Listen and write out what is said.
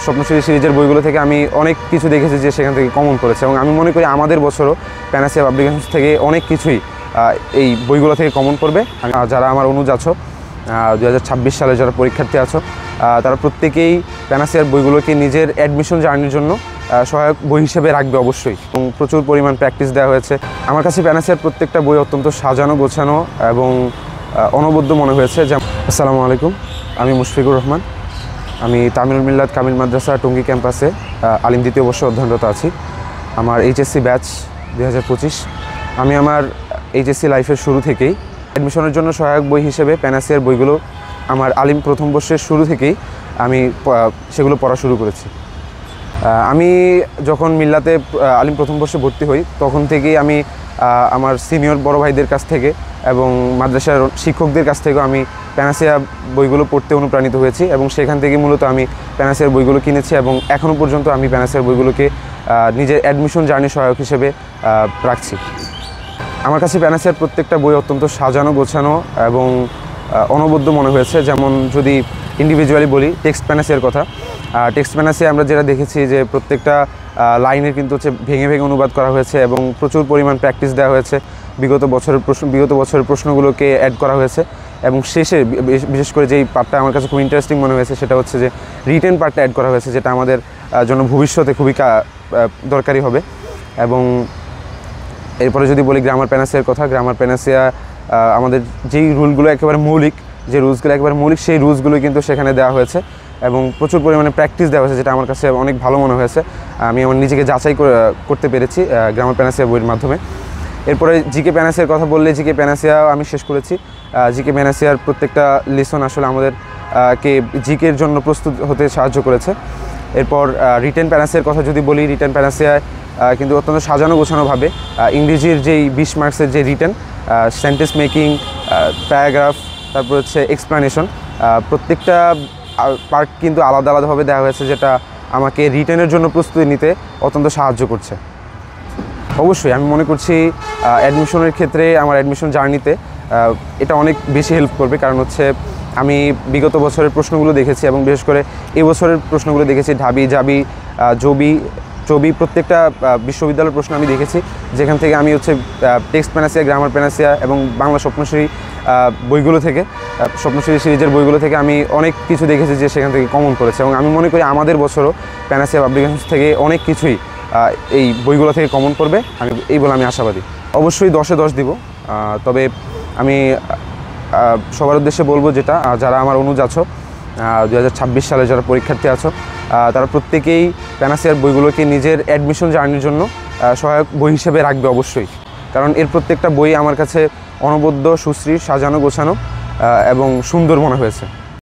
স্বপ্নশ্রী সিরিজের বইগুলো থেকে আমি অনেক কিছু দেখেছি যে সেখান থেকে কমন করেছে, এবং আমি মনে করি আমাদের বছরও প্যানাসিয়া পাবলিকেশনস থেকে অনেক কিছুই এই বইগুলো থেকে কমন করবে। যারা আমার অনুজ আছো, 2026 সালে যারা পরীক্ষার্থী আছো, তারা প্রত্যেকেই প্যানাসিয়ার বইগুলোকে নিজের অ্যাডমিশন জার্নির জন্য সহায়ক বই হিসেবে রাখবে অবশ্যই, এবং প্রচুর পরিমাণ প্র্যাকটিস দেওয়া হয়েছে। আমার কাছে প্যানাসিয়ার প্রত্যেকটা বই অত্যন্ত সাজানো গোছানো এবং অনবদ্য মনে হয়েছে। আসসালামু আলাইকুম, আমি মুশফিকুর রহমান। আমি তামিলুল মিল্লাত কামিল মাদ্রাসা টঙ্গী ক্যাম্পাসে আলিম দ্বিতীয় বর্ষে অধ্যয়নরত আছি। আমার এইচএসসি ব্যাচ 2025। আমি আমার এইচএসসি লাইফের শুরু থেকেই অ্যাডমিশনের জন্য সহায়ক বই হিসেবে প্যানাসিয়ার বইগুলো আমার আলিম প্রথম বর্ষের শুরু থেকেই আমি সেগুলো পড়া শুরু করেছি। আমি যখন মিল্লাতে আলিম প্রথম বর্ষে ভর্তি হই তখন থেকেই আমি আমার সিনিয়র বড় ভাইদের কাছ থেকে এবং মাদ্রাসার শিক্ষকদের কাছ থেকেও আমি প্যানাসিয়া বইগুলো পড়তে অনুপ্রাণিত হয়েছি, এবং সেখান থেকে মূলত আমি প্যানাসিয়ার বইগুলো কিনেছি, এবং এখনও পর্যন্ত আমি প্যানাসিয়ার বইগুলোকে নিজের অ্যাডমিশন জার্নি সহায়ক হিসেবে রাখছি। আমার কাছে প্যানাসিয়ার প্রত্যেকটা বই অত্যন্ত সাজানো গোছানো এবং অনবদ্য মনে হয়েছে। যেমন যদি ইন্ডিভিজুয়ালি বলি টেক্সট প্যানাসিয়ার কথা, টেক্সট প্যানাসিয়া আমরা যেটা দেখেছি যে প্রত্যেকটা লাইনের কিন্তু হচ্ছে ভেঙে ভেঙে অনুবাদ করা হয়েছে, এবং প্রচুর পরিমাণ প্র্যাকটিস দেওয়া হয়েছে। বিগত বছরের প্রশ্নগুলোকে অ্যাড করা হয়েছে, এবং শেষে বিশেষ করে যেই পার্টটা আমার কাছে খুব ইন্টারেস্টিং মনে হয়েছে সেটা হচ্ছে যে রিটেন পার্টটা অ্যাড করা হয়েছে, যেটা আমাদের জন্য ভবিষ্যতে খুবই দরকারি হবে। এবং এরপরে যদি বলি গ্রামার প্যানাসিয়ার কথা, গ্রামার প্যানাসিয়া আমাদের যেই রুলগুলো একেবারে মৌলিক, যে রুলসগুলো একেবারে মৌলিক, সেই রুলসগুলো কিন্তু সেখানে দেওয়া হয়েছে, এবং প্রচুর পরিমাণে প্র্যাকটিস দেওয়া হয়েছে, যেটা আমার কাছে অনেক ভালো মনে হয়েছে। আমি আমার নিজেকে যাচাই করতে পেরেছি গ্রামার প্যানাসিয়া বইয়ের মাধ্যমে। এরপরে জিকে প্যানাসিয়ার কথা বললে, জিকে প্যানাসিয়া আমি শেষ করেছি। জিকে প্যানাসিয়ার প্রত্যেকটা লেসন আসলে আমাদেরকে জিকের জন্য প্রস্তুত হতে সাহায্য করেছে। এরপর রিটেন প্যানাসিয়ার কথা যদি বলি, রিটেন প্যানাসিয়ায় কিন্তু অত্যন্ত সাজানো গোছানোভাবে ইংরেজির যেই 20 মার্কসের যে রিটেন, সেন্টেন্স মেকিং, প্যারাগ্রাফ, তারপর হচ্ছে এক্সপ্লানেশন, প্রত্যেকটা পার্ট কিন্তু আলাদা আলাদাভাবে দেওয়া হয়েছে, যেটা আমাকে রিটেনের জন্য প্রস্তুতি নিতে অত্যন্ত সাহায্য করছে। অবশ্যই আমি মনে করছি অ্যাডমিশনের ক্ষেত্রে আমার অ্যাডমিশন জার্নিতে এটা অনেক বেশি হেল্প করবে, কারণ হচ্ছে আমি বিগত বছরের প্রশ্নগুলো দেখেছি, এবং বিশেষ করে এবছরের প্রশ্নগুলো দেখেছি। ঢাবি, জাবি, চবি প্রত্যেকটা বিশ্ববিদ্যালয়ের প্রশ্ন আমি দেখেছি, যেখান থেকে আমি হচ্ছে টেক্সট প্যানাসিয়া, গ্রামার প্যানাসিয়া এবং বাংলা স্বপ্নশ্রী বইগুলো থেকে, স্বপ্নশ্রী সিরিজের বইগুলো থেকে আমি অনেক কিছু দেখেছি যে সেখান থেকে কমন করেছে, এবং আমি মনে করি আমাদের বছরও প্যানাসিয়া পাবলিকেশনস থেকে অনেক কিছুই এই বইগুলো থেকে কমন করবে, এই বলে আমি আশাবাদী। অবশ্যই 10-এ 10 দিব। তবে আমি সবার উদ্দেশ্যে বলবো, যারা আমার অনুজ আছো, 2026 সালে যারা পরীক্ষার্থী আছো, তারা প্রত্যেকেই প্যানাসিয়ার বইগুলোকে নিজের অ্যাডমিশন জার্নির জন্য সহায়ক বই হিসেবে রাখবে অবশ্যই, কারণ এর প্রত্যেকটা বই আমার কাছে অনবদ্য, সুশ্রী, সাজানো গোছানো এবং সুন্দর মনে হয়েছে।